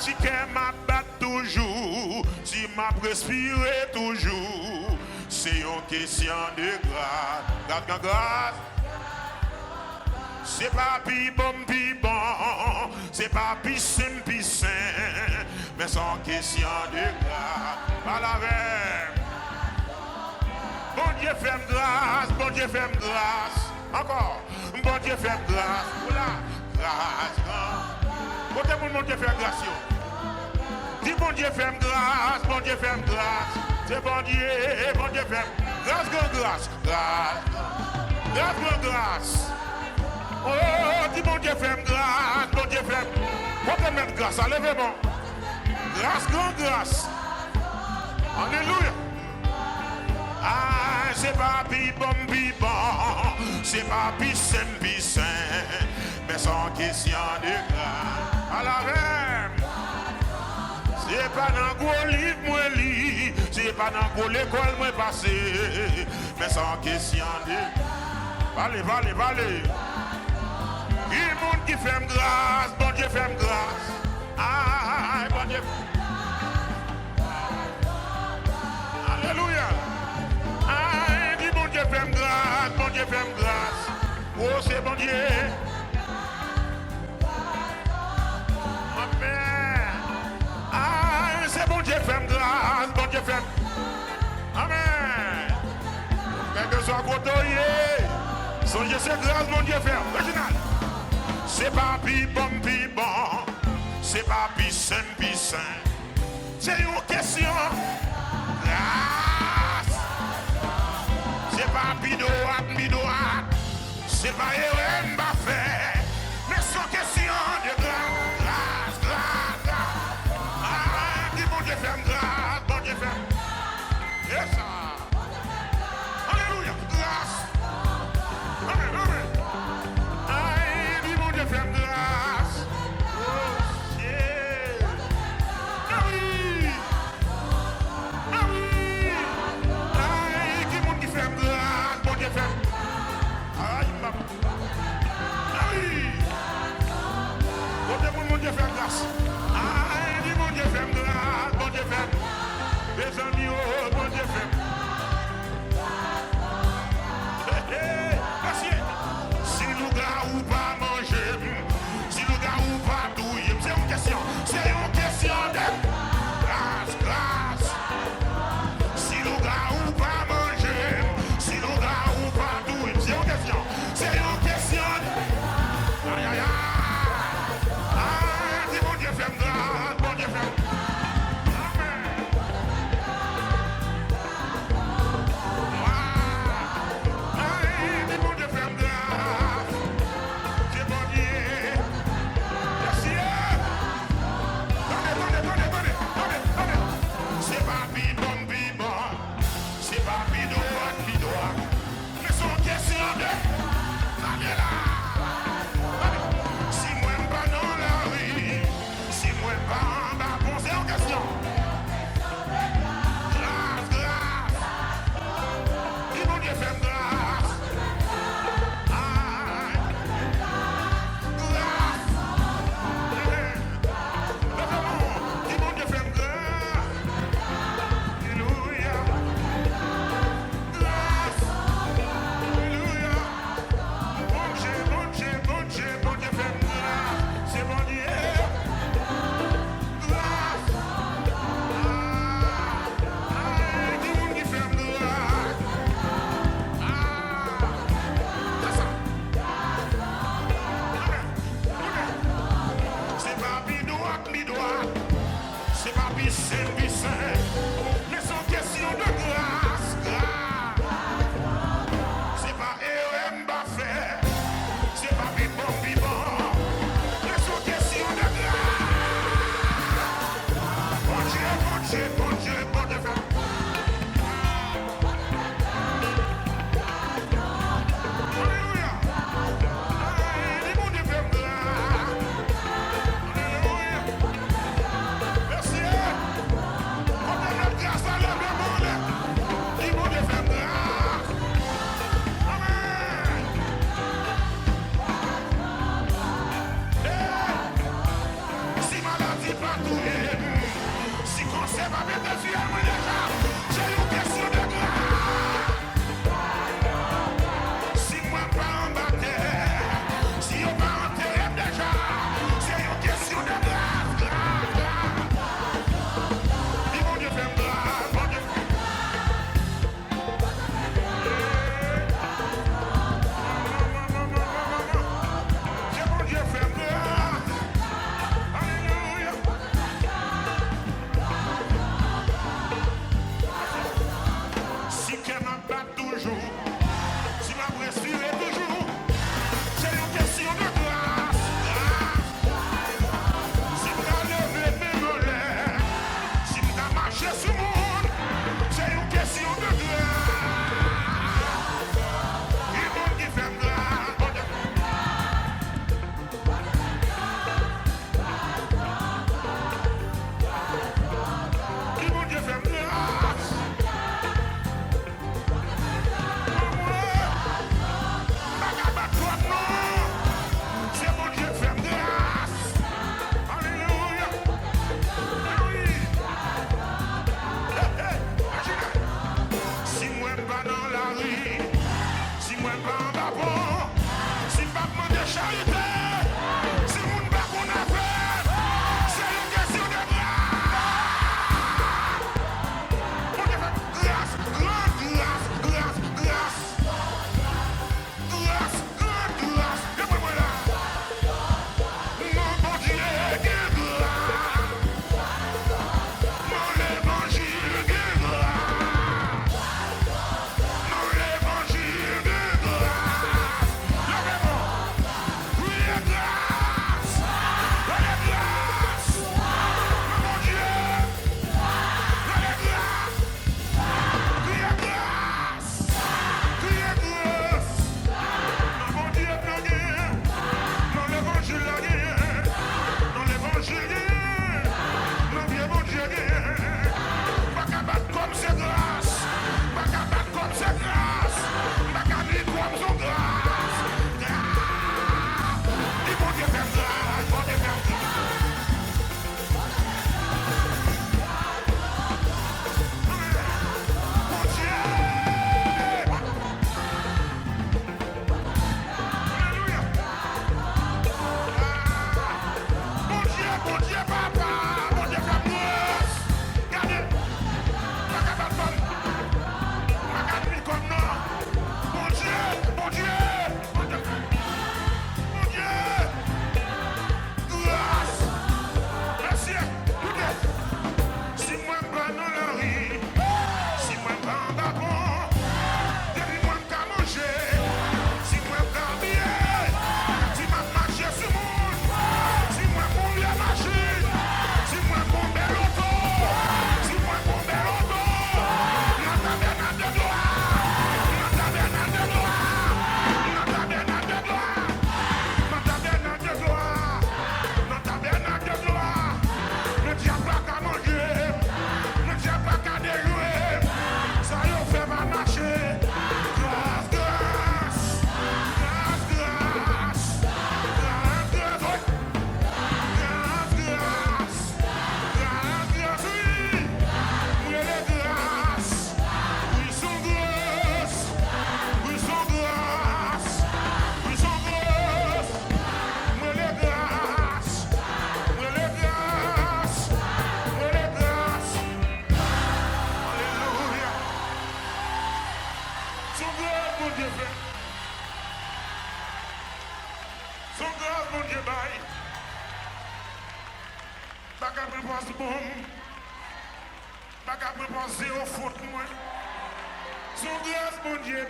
Si que m'a bat toujours, si m'a respiré toujours, c'est une question de grâce. Grâce. C'est pas pi bon, c'est pas pi saint, mais c'est une question de grâce. Pas la même. Bon Dieu fait grâce, bon Dieu fait grâce. Encore, bon Dieu fait grâce. Voilà, grâce. Côté pour mon Dieu fait grâce. Dis bon Dieu fait grâce, bon Dieu fait grâce. C'est bon Dieu fait grâce, grâce, grâce, grâce. Oh, dis bon Dieu fait grâce, bon Dieu fait. Côté mettre grâce, allez bon. Grâce, grâce. Alléluia. Ah, c'est pas pi bon, c'est pas pi saint, mais sans question de grâce. À la même. C'est pas dans gros livre moi lit, c'est pas dans gros l'école moi passé, mais sans question de. Allez. Il y a monde qui fait grâce, bon Dieu fait grâce. Ah, bon Dieu. Alléluia. Ah, dis bon Dieu fait grâce, bon Dieu fait grâce. Oh, c'est bon Dieu. Amen. Ah, c'est bon Dieu fait grâce, bon Dieu fait. Amen. Quel que soit côtoyé, songez c'est grâce, bon Dieu fait. Original. C'est pas pi bon, c'est pas pi saint. C'est une question. Grâce. C'est pas bidoat. C'est pas Eren Baffet. Mais c'est question de grâce. Ah, dis bon Dieu fait grâce, bon Dieu fait. Yes, ça. Alléluia, grâce. Amen. Ah, dis bon Dieu fait grâce. Oh, yeah. Ah oui. Dieu fait grâce. Ah, dis mon Dieu fait grâce, bon Dieu fait. Les amis, oh, bon Dieu fait. Merci. Si nous gars ou pas manger, si nous gars ou pas douiller, c'est une question de grâce. Si nous gars ou pas manger, si nous gars ou pas douiller, c'est une question de. Aïe. Son grâce, mon Dieu,